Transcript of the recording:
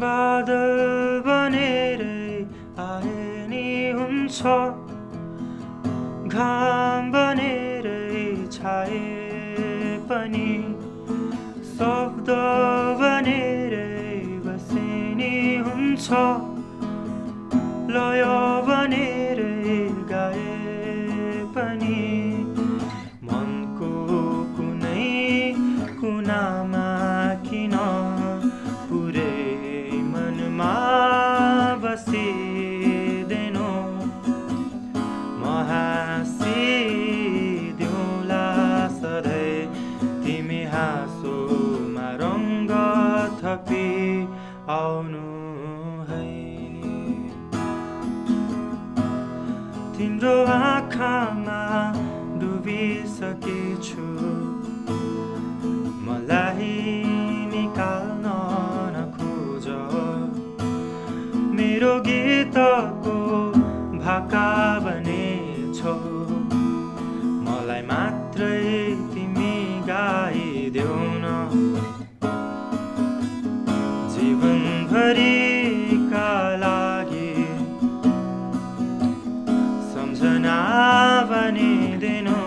बादल बनेरै आए नि हुन्छ, घाम बनेरै छाए पनि, शब्द बनेरै बसे नि हुन्छ, लय बनेरै गाए पनि। मनको कुनै कुनामा किन पुरै मनमा बसिदेनो, म हाँसिदिउँला सधैँ तिमी हाँसोमा रङ्ग थपी आउनु है नि। तिम्रो आँखामा डुबिसकेछु, मलाई निकाल्न नखोज, मेरो गीतको भाका बनेछौ, मलाई मात्रै तिमी गाइदेऊ न। जीवनभरिका लागि सम्झना बनिदिनु।